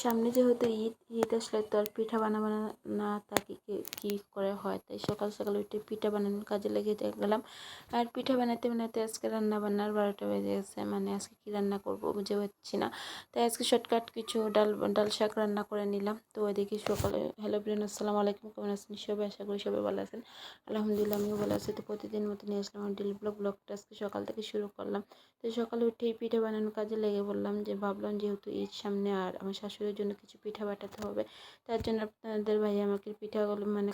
সামনে যেহেতু ঈদ আসলে তো আর পিঠা বানাবো না তা কি করে হয়, তাই সকাল সকাল উঠে পিঠা বানানোর কাজে লেগে গেলাম। আর পিঠা বানাতে বানাতে আজকে রান্না বান্নার 12টা বেজে গেছে, মানে আজকে কি রান্না করব বুঝে পাচ্ছি না। তাই আজকে শর্টকাট কিছু ডাল শাক রান্না করে নিলাম। তো ওইদিকে সকালে হ্যালো ব্রিয়ান, আসসালামু আলাইকুম, কেমন আছেন সবাই? আশা করি সবাই ভালো আছেন। আলহামদুলিল্লাহ আমিও ভালো আছি। তো প্রতিদিন মতো নিয়ে আসলাম আমার ডেলি ব্লগটা আজকে সকাল থেকে শুরু করলাম। তো সকালে উঠেই পিঠা বানানোর কাজে লেগে বললাম, যে ভাবলাম যেহেতু ঈদ সামনে আর আমার শাশুড়ির জন্য কিছু পিঠা বাটাতে হবে, তার জন্য আপনাদের ভাই আমাকে পিঠাগুলো মানে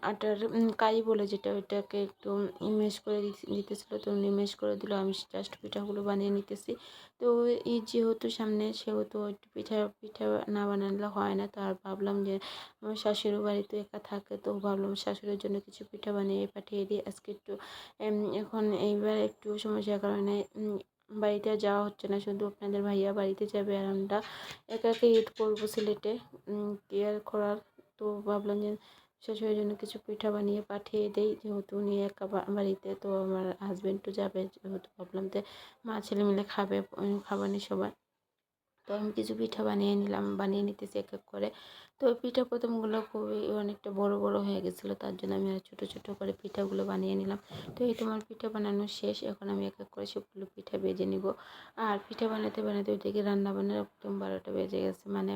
আটার কাই বলে যেটা, ওইটাকে একটু ইমেজ করে দিতেছিল। তো ইমেজ করে দিল, আমি জাস্ট পিঠাগুলো বানিয়ে নিতেছি। তো ঈদ যেহেতু সামনে সেহেতু একটু পিঠা পিঠা না বানালে হয় না। তো আর ভাবলাম যে আমার শাশুড়ি বাড়িতে একা থাকে, তো ভাবলাম শাশুড়ির জন্য কিছু পিঠা বানিয়ে পাঠিয়ে দিই আজকে একটু। এখন এইবার একটু সমস্যার কারণে বাড়িতে যাওয়া হচ্ছে না, শুধু আপনাদের ভাইয়া বাড়িতে যাবে আর আমরা একা একা ঈদ করবো সিলেটে কেয়ার করার। তো ভাবলাম যে শাশুড়ির জন্য কিছু পিঠা বানিয়ে পাঠিয়ে দেই, যেহেতু উনি একা বাড়িতে, তো আমার হাজব্যান্ডও যাবে, যেহেতু ভাবলাম যে মা ছেলে মিলে খাবানি সবাই। তো আমি কিছু পিঠা বানিয়ে নিতেছি এক এক করে। তো পিঠা প্রথমগুলো খুবই অনেকটা বড় বড় হয়ে গেছিলো, তার জন্য আমি আর ছোটো ছোটো করে পিঠাগুলো বানিয়ে নিলাম। তো এই তোমার পিঠা বানানো শেষ, এখন আমি এক এক করে সবগুলো পিঠা ভেজে নিব। আর পিঠা বানাতে বানাতে ওইদিকে রান্না বান্নার একদম 12টা বেজে গেছে, মানে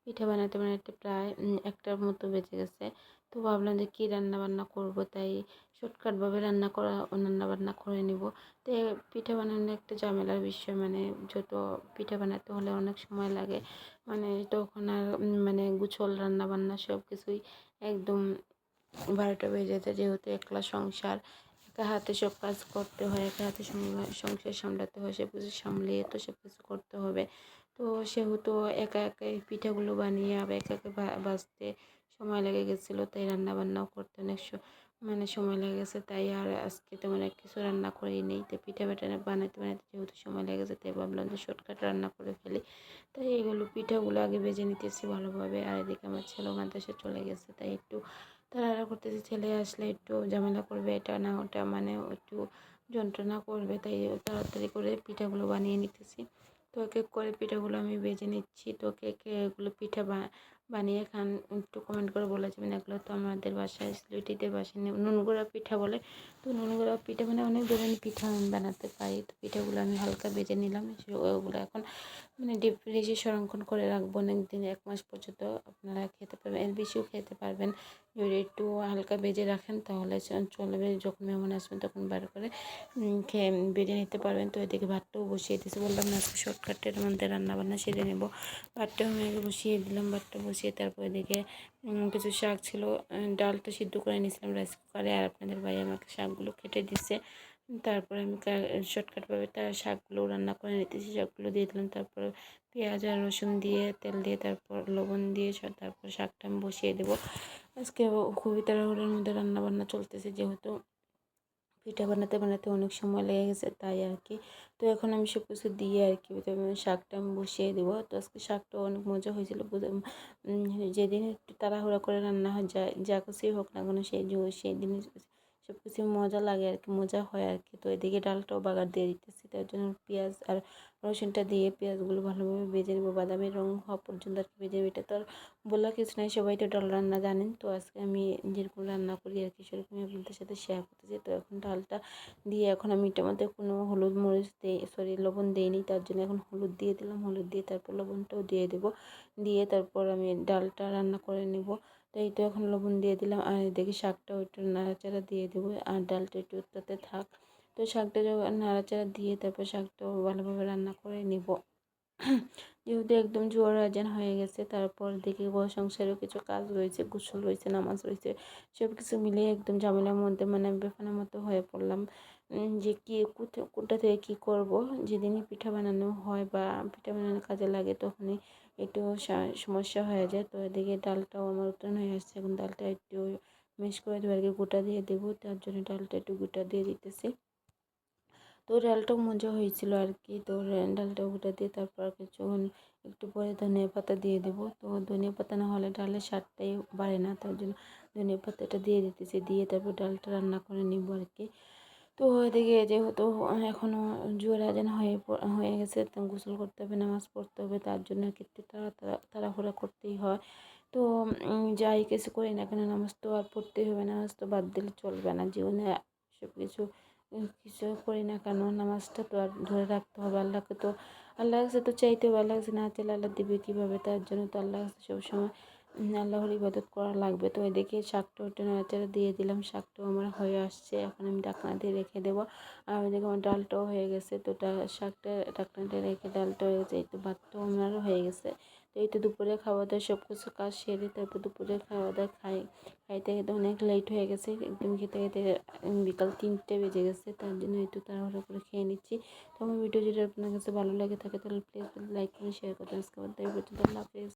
পিঠা বানাতে বানাতে প্রায় 1টার মতো বেজে গেছে। তো ভাবলাম যে কী রান্না বান্না করবো, তাই শর্টকাটভাবে রান্না বান্না করে নিব। তো পিঠা বানানো একটা ঝামেলার বিষয়, মানে যত পিঠা বানাতে হলে অনেক সময় লাগে, মানে তখন আর মানে গুছল রান্না বান্না সব কিছুই একদম 12টা বেজে যেতে, যেহেতু একলা সংসার, একা হাতে সব কাজ করতে হয়, একা হাতে সংসার সামলাতে হয়, সব কিছু সামলিয়ে তো সব কিছু করতে হবে। তো সেহেতু একা একা এই পিঠাগুলো বানিয়ে আবার একা একা বাজতে সময় লেগে গেছিলো, তাই রান্না বান্নাও করতে অনেক মানে সময় লেগে গেছে। তাই আর আজকে তেমন এক কিছু রান্না করি নেই। তো পিঠা বানাতে বানাতে যেহেতু সময় লেগেছে, তাই ভাবলাম যে শর্টকাট রান্না করে ফেলি। তাই এইগুলো পিঠাগুলো আগে ভেজে নিতেছি ভালোভাবে। আর এদিকে আমার ছেলেও মাদ্রাসা চলে গেছে, তাই একটু তাড়াহুড়া করতেছি, ছেলে আসলে একটু ঝামেলা করবে, এটা না ওটা, মানে একটু যন্ত্রণা করবে, তাই তাড়াতাড়ি করে পিঠাগুলো বানিয়ে নিতেছি। তো এক এক করে পিঠাগুলো আমি ভেজে নিচ্ছি। তো কে কে এগুলো পিঠা বানিয়ে খান একটু কমেন্ট করে বলে যাবেন। এগুলো তো আমাদের বাসায় সিলেটিদের বাসায় নুনগুড়া পিঠা বলে। তো নুনগুড়া পিঠা মানে অনেক ধরনের পিঠা আমি বানাতে পারি। তো পিঠাগুলো আমি হালকা ভেজে নিলাম, ওগুলো এখন মানে ডিপ ফ্রিজে সংরক্ষণ করে রাখবো অনেক দিন, 1 মাস পর্যন্ত আপনারা খেতে পারবেন, এর বেশিও খেতে পারবেন যদি একটু হালকা ভেজে রাখেন, তাহলে চলবে। যখন মেহমান আসবেন তখন বার করে খেয়ে ভেজে নিতে পারবেন। তো এদিকে ভাতটাও বসিয়ে দিয়েছি, বললাম না আজকে শর্টকাটের মধ্যে রান্নাবান্না সেরে নেব। ভাতটাও আমি আগে বসিয়ে দিলাম, ভাতটা বসিয়ে তারপর এদিকে কিছু শাক ছিল, ডালটা সিদ্ধ করে নিয়েছিলাম রাইস কুকারে, আর আপনাদের ভাই আমাকে শাকগুলো কেটে দিচ্ছে। তারপরে আমি শর্টকাটভাবে তার শাকগুলো রান্না করে নিতেছি, শাকগুলো দিয়ে দিলাম, তারপর পেঁয়াজ আর রসুন দিয়ে তেল দিয়ে তারপর লবণ দিয়ে তারপর শাকটা আমি বসিয়ে দেবো। আজকে খুবই তাড়াহুড়োর মধ্যে রান্না বান্না চলতেছে, যেহেতু পিঠা বানাতে বানাতে অনেক সময় লেগে গেছে, তাই আর কি। তো এখন আমি সব কিছু দিয়ে আর কি শাকটা আমি বসিয়ে দেবো। তো আজকে শাকটা অনেক মজা হয়েছিল। যেদিন একটু তাড়াহুড়া করে রান্না হয়, যা কিছুই হোক না কেন, সেই দিন সব কিছু মজা লাগে আর কি, মজা হয় আর কি। তো এদিকে ডালটাও বাগার দিয়ে দিতেছি, তার জন্য পেঁয়াজ আর রসুনটা দিয়ে পেঁয়াজগুলো ভালোভাবে ভেজে নেবো, বাদামি রং হওয়া পর্যন্ত আর কি ভেজে নেবো। এটা তো আর বলার কিছু নাই, সবাই তো ডাল রান্না জানেন। তো আজকে আমি যেরকম রান্না করি আর কি সেরকমই আপনাদের সাথে শেয়ার করতেছি। তো এখন ডালটা দিয়ে এখন আমি এটার মধ্যে কোনো হলুদ মরিচ লবণ দিইনি, তার জন্য এখন হলুদ দিয়ে দিলাম, হলুদ দিয়ে তারপর লবণটাও দিয়ে দেবো, দিয়ে তারপর আমি ডালটা রান্না করে নেব। তাই তো এখন লবণ দিয়ে দিলাম, আর দেখি শাকটাও একটু নাড়াচাড়া দিয়ে দেবো, আর ডালটা একটু তাতে থাক। তো শাকটা যখন নাড়াচাড়া দিয়ে তারপর শাকটাও ভালোভাবে রান্না করে নেব। যেহেতু একদম জোয়ার আজান হয়ে গেছে, তারপর দেখি সংসারেও কিছু কাজ রয়েছে, গোসল রয়েছে, নামাজ রয়েছে, সব কিছু মিলিয়ে একদম ঝামেলার মধ্যে, মানে বেফানার মতো হয়ে পড়লাম, যে কি কোনটা থেকে কী করব। যেদিনই পিঠা বানানো হয় বা পিঠা বানানোর কাজে লাগে তখনই একটু সমস্যা হয়ে যায়। তো এদিকে ডালটাও আমার উত্তোলন হয়ে আসছে, এখন ডালটা একটু মিক্স করে দেবো আর কি, গোটা দিয়ে দেবো, তার জন্য ডালটা একটু গোটা দিয়ে দিতেছি। তো ডালটাও মজা হয়েছিল আর কি। তো ডালটা গোটা দিয়ে তারপর কিছুক্ষণ একটু পরে ধনিয়া পাতা দিয়ে দেবো। তো ধনিয়া পাতা না হলে ডালের স্বাদটাই বাড়ে না, তার জন্য ধনিয়া পাতাটা দিয়ে দিতেছি, দিয়ে তারপর ডালটা রান্না করে নিব আর কি। তো এদিকে যেহেতু এখনও জোহর আজান হয়ে গেছে, তো গোসল করতে হবে, নামাজ পড়তে হবে, তার জন্য কিন্তু তাড়াহুড়া করতেই হয়। তো যাই কিছু করি না কেন নামাজ তো আর পড়তেই হবে, নামাজ তো বাদ দিলে চলবে না জীবনে। সব কিছু কিছু করি না কেন নামাজটা তো আর ধরে রাখতে হবে। আল্লাহর কাছে তো চাইতে হবে, আল্লাহর কাছে না চাইলে আল্লাহ দিবে কীভাবে? তার জন্য তো আল্লাহর কাছে সবসময় আল্লাহর ইবাদত করা লাগবে। তো এদিকে শাকটা ওটা নাড়াচাড়া দিয়ে দিলাম, শাকটাও আমার হয়ে আসছে, এখন আমি ঢাকনা দিয়ে রেখে দেবো। আর ওইদিকে আমার ডালটাও হয়ে গেছে, তো শাকটা ঢাকনা দিয়ে রেখে ডালটা হয়ে গেছে, এই তো ভাতটাও আমারও হয়ে গেছে। তো এই তো দুপুরে খাওয়া দাওয়া সব কিছু কাজ সেরে তারপর দুপুরে খাওয়া দাওয়া খাইতে খেতে অনেক লেট হয়ে গেছে, একদম খেতে খেতে বিকাল 3টে বেজে গেছে। তার জন্য একটু তাড়াহুড়ো করে খেয়ে নিচ্ছি। তো আমার ভিডিও যদি আপনার কাছে ভালো লাগে থাকে তাহলে প্লিজ লাইক করে শেয়ার করতে আজকে আল্লাহ হাফেজ।